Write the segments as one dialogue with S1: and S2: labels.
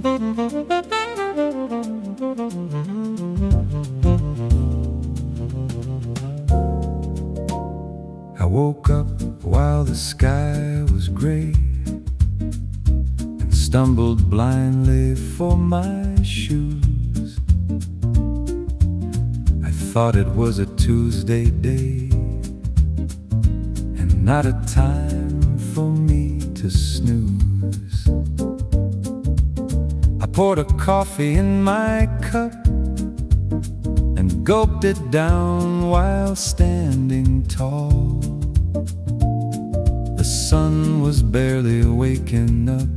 S1: I woke up while the sky was gray and stumbled blindly for my shoes. I thought it was a Tuesday day and not a time for me to snooze. I poured a coffee in my cup and gulped it down while standing tall. The sun was barely waking up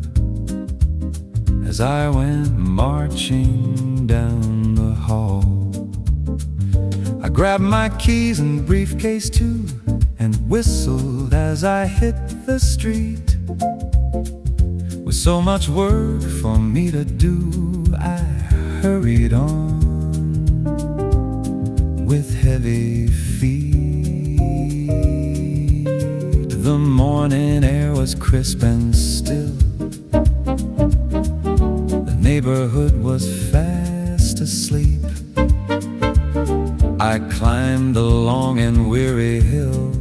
S1: as I went marching down the hall. I grabbed my keys and briefcase too and whistled as I hit the street. With so much work for me to do, I hurried on with heavy feet. The morning air was crisp and still. The neighborhood was fast asleep. I climbed the long and weary hill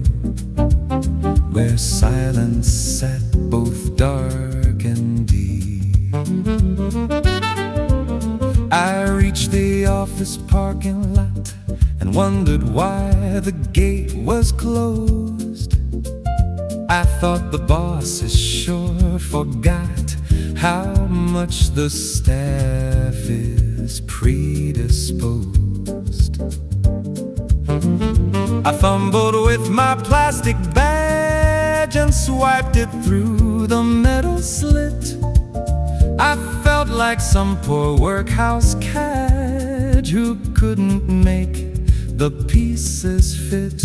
S1: where silence sat both dark and deep. I reached the office parking lot and wondered why the gate was closed. I thought the bosses sure forgot how much the staff is predisposed. I fumbled with my plastic badge and swiped it through the metal slit. I felt like some poor workhouse cat who couldn't make the pieces fit.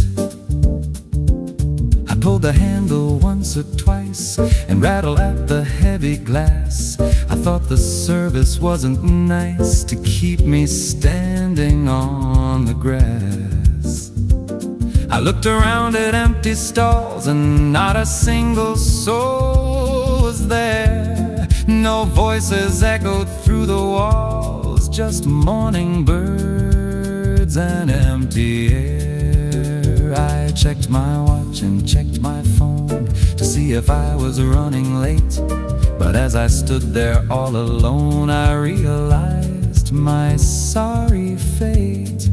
S1: I pulled the handle once or twice and rattled at the heavy glass. I thought the service wasn't nice to keep me standing on the grass. I looked around at empty stalls and not a single soul was there. No voices echoed through the walls, just morning birds and empty air. I checked my watch and checked my phone to see if I was running late. But as I stood there all alone, I realized my sorry fate.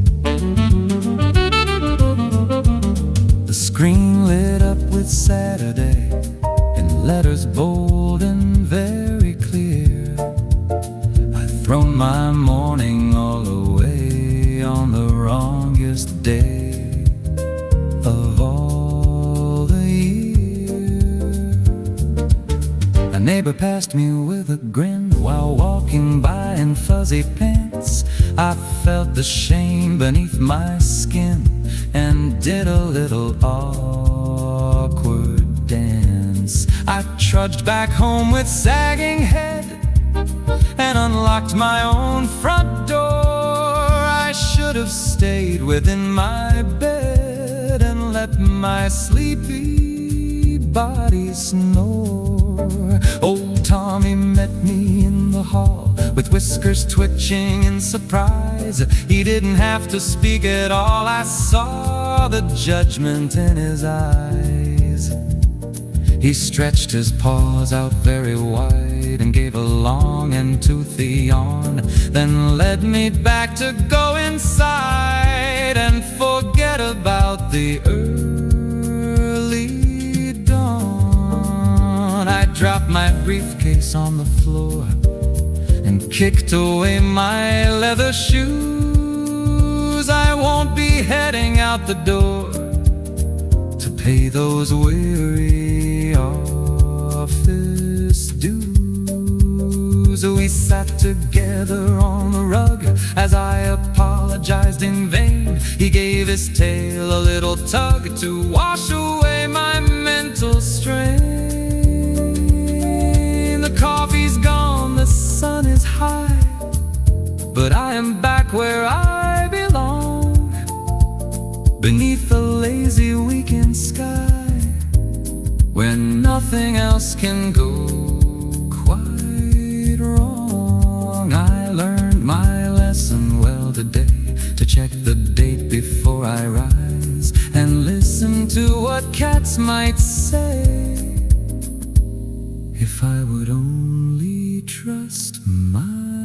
S1: The screen lit up with Saturday in letters bold and very clear. I'd thrown my morning all away on the wrongest day of all the year. A neighbor passed me with a grin while walking by in fuzzy pants. I felt the shame beneath my skin and did a little awkward dance. I trudged back home with sagging head and unlocked my own front door. I should have stayed within my bed and let my sleepy body snore. Old Tommy met me in the hall with whiskers twitching in surprise. He didn't have to speak at all. I saw the judgment in his eyes. He stretched his paws out very wide and gave a long and toothy yawn, then led me back to go inside and forget about the early dawn. I dropped my briefcase on the floor and kicked away my leather shoes. I won't be heading out the door to pay those weary office dues. We sat together on the rug as I apologized in vain. He gave his tail a little tug to wash away my mental strain. The coffee's gone, the sun is high, but I am back where I belong, beneath the lazy weekend sky, where nothing else can go quite wrong. what cats might say. If I would only trust my